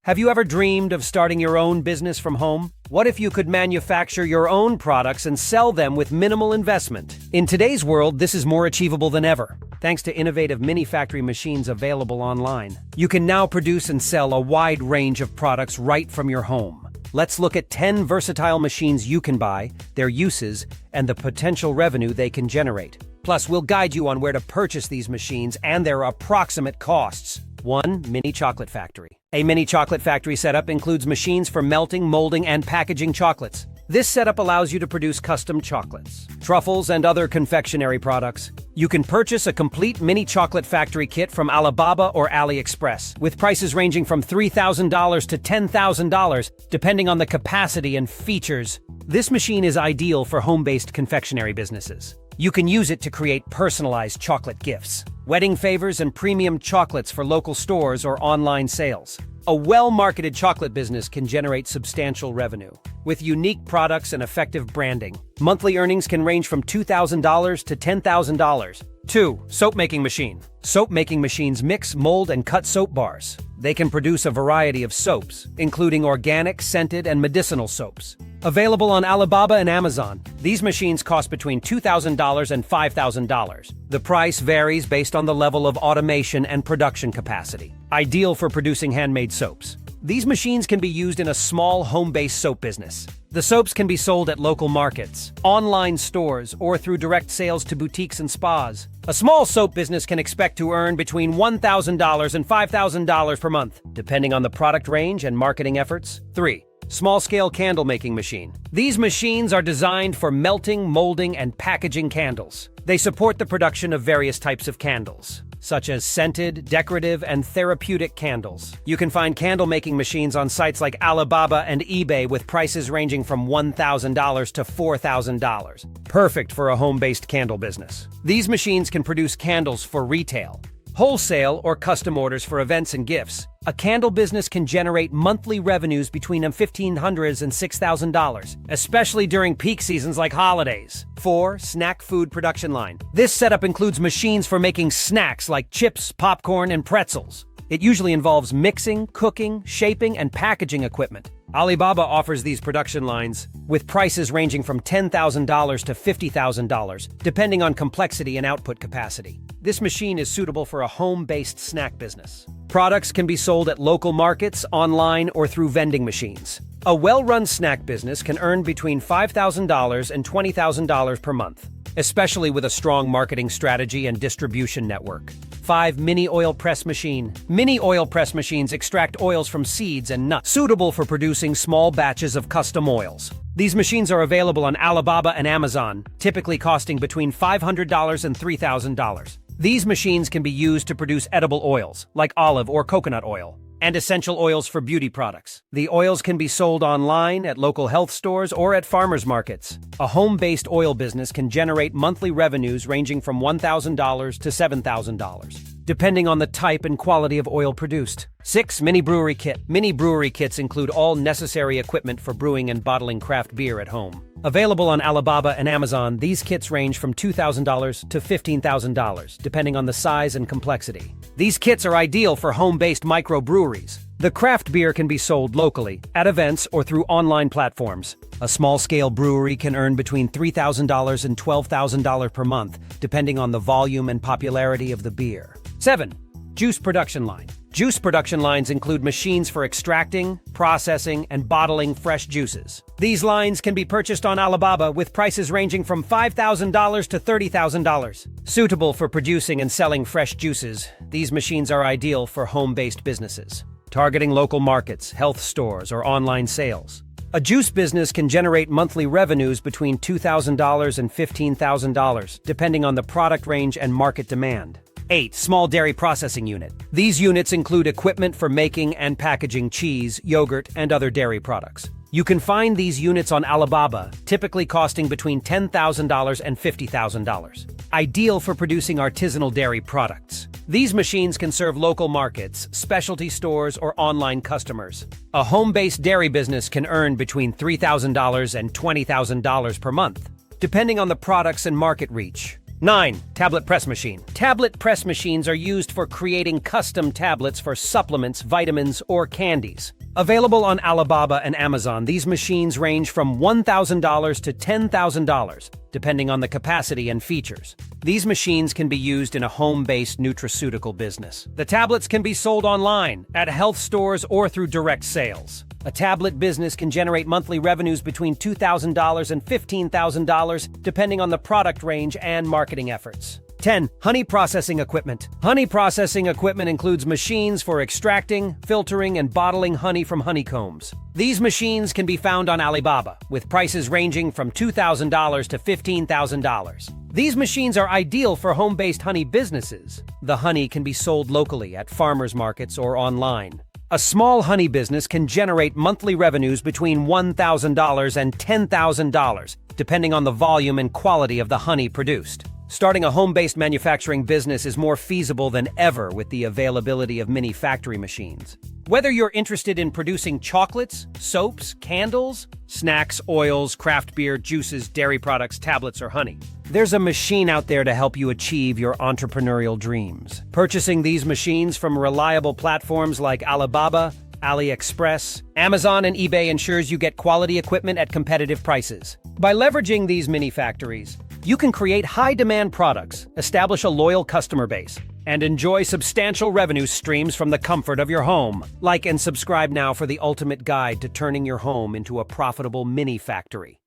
Have you ever dreamed of starting your own business from home? What if you could manufacture your own products and sell them with minimal investment? In today's world, this is more achievable than ever. Thanks to innovative mini-factory machines available online, you can now produce and sell a wide range of products right from your home. Let's look at 10 versatile machines you can buy, their uses, and the potential revenue they can generate. Plus, we'll guide you on where to purchase these machines and their approximate costs. 1. Mini chocolate factory. A mini chocolate factory setup includes machines for melting, molding, and packaging chocolates. This setup allows you to produce custom chocolates, truffles, and other confectionery products. You can purchase a complete mini chocolate factory kit from Alibaba or AliExpress, with prices ranging from $3,000 to $10,000, depending on the capacity and features. This machine is ideal for home-based confectionery businesses. You can use it to create personalized chocolate gifts, wedding favors, and premium chocolates for local stores or online sales. A well-marketed chocolate business can generate substantial revenue. With unique products and effective branding, monthly earnings can range from $2,000 to $10,000. 2. Soap-making machine. Soap-making machines mix, mold, and cut soap bars. They can produce a variety of soaps, including organic, scented, and medicinal soaps. Available on Alibaba and Amazon, these machines cost between $2,000 and $5,000. The price varies based on the level of automation and production capacity. Ideal for producing handmade soaps. These machines can be used in a small home-based soap business. The soaps can be sold at local markets, online stores, or through direct sales to boutiques and spas. A small soap business can expect to earn between $1,000 and $5,000 per month, depending on the product range and marketing efforts. 3. Small-scale candle-making machine. These machines are designed for melting, molding, and packaging candles. They support the production of various types of candles, such as scented, decorative, and therapeutic candles. You can find candle-making machines on sites like Alibaba and eBay with prices ranging from $1,000 to $4,000. Perfect for a home-based candle business. These machines can produce candles for retail, wholesale, or custom orders for events and gifts. A candle business can generate monthly revenues between $1,500 and $6,000, especially during peak seasons like holidays. 4. Snack food production line. This setup includes machines for making snacks like chips, popcorn, and pretzels. It usually involves mixing, cooking, shaping, and packaging equipment. Alibaba offers these production lines with prices ranging from $10,000 to $50,000, depending on complexity and output capacity. This machine is suitable for a home-based snack business. Products can be sold at local markets, online, or through vending machines. A well-run snack business can earn between $5,000 and $20,000 per month, especially with a strong marketing strategy and distribution network. 5. Mini oil press machine. Mini oil press machines extract oils from seeds and nuts, suitable for producing small batches of custom oils. These machines are available on Alibaba and Amazon, typically costing between $500 and $3,000. These machines can be used to produce edible oils, like olive or coconut oil, and essential oils for beauty products. The oils can be sold online, at local health stores, or at farmers markets. A home-based oil business can generate monthly revenues ranging from $1,000 to $7,000, depending on the type and quality of oil produced. 6. Mini brewery kit. Mini brewery kits include all necessary equipment for brewing and bottling craft beer at home. Available on Alibaba and Amazon, these kits range from $2,000 to $15,000, depending on the size and complexity. These kits are ideal for home-based microbreweries. The craft beer can be sold locally, at events, or through online platforms. A small-scale brewery can earn between $3,000 and $12,000 per month, depending on the volume and popularity of the beer. 7. Juice production line. Juice production lines include machines for extracting, processing, and bottling fresh juices. These lines can be purchased on Alibaba with prices ranging from $5,000 to $30,000. Suitable for producing and selling fresh juices, these machines are ideal for home-based businesses, targeting local markets, health stores, or online sales. A juice business can generate monthly revenues between $2,000 and $15,000, depending on the product range and market demand. 8. Small dairy processing unit. These units include equipment for making and packaging cheese, yogurt, and other dairy products. You can find these units on Alibaba, typically costing between $10,000 and $50,000. Ideal for producing artisanal dairy products. These machines can serve local markets, specialty stores, or online customers. A home-based dairy business can earn between $3,000 and $20,000 per month, depending on the products and market reach. 9. Tablet press machine. Tablet press machines are used for creating custom tablets for supplements, vitamins, or candies. Available on Alibaba and Amazon, these machines range from $1,000 to $10,000, depending on the capacity and features. These machines can be used in a home-based nutraceutical business. The tablets can be sold online, at health stores, or through direct sales. A tablet business can generate monthly revenues between $2,000 and $15,000, depending on the product range and marketing efforts. 10. Honey processing equipment. Honey processing equipment includes machines for extracting, filtering, and bottling honey from honeycombs. These machines can be found on Alibaba, with prices ranging from $2,000 to $15,000. These machines are ideal for home-based honey businesses. The honey can be sold locally at farmers markets or online. A small honey business can generate monthly revenues between $1,000 and $10,000, depending on the volume and quality of the honey produced. Starting a home-based manufacturing business is more feasible than ever with the availability of mini factory machines. Whether you're interested in producing chocolates, soaps, candles, snacks, oils, craft beer, juices, dairy products, tablets, or honey, there's a machine out there to help you achieve your entrepreneurial dreams. Purchasing these machines from reliable platforms like Alibaba, AliExpress, Amazon, and eBay ensures you get quality equipment at competitive prices. By leveraging these mini factories, you can create high-demand products, establish a loyal customer base, and enjoy substantial revenue streams from the comfort of your home. Like and subscribe now for the ultimate guide to turning your home into a profitable mini factory.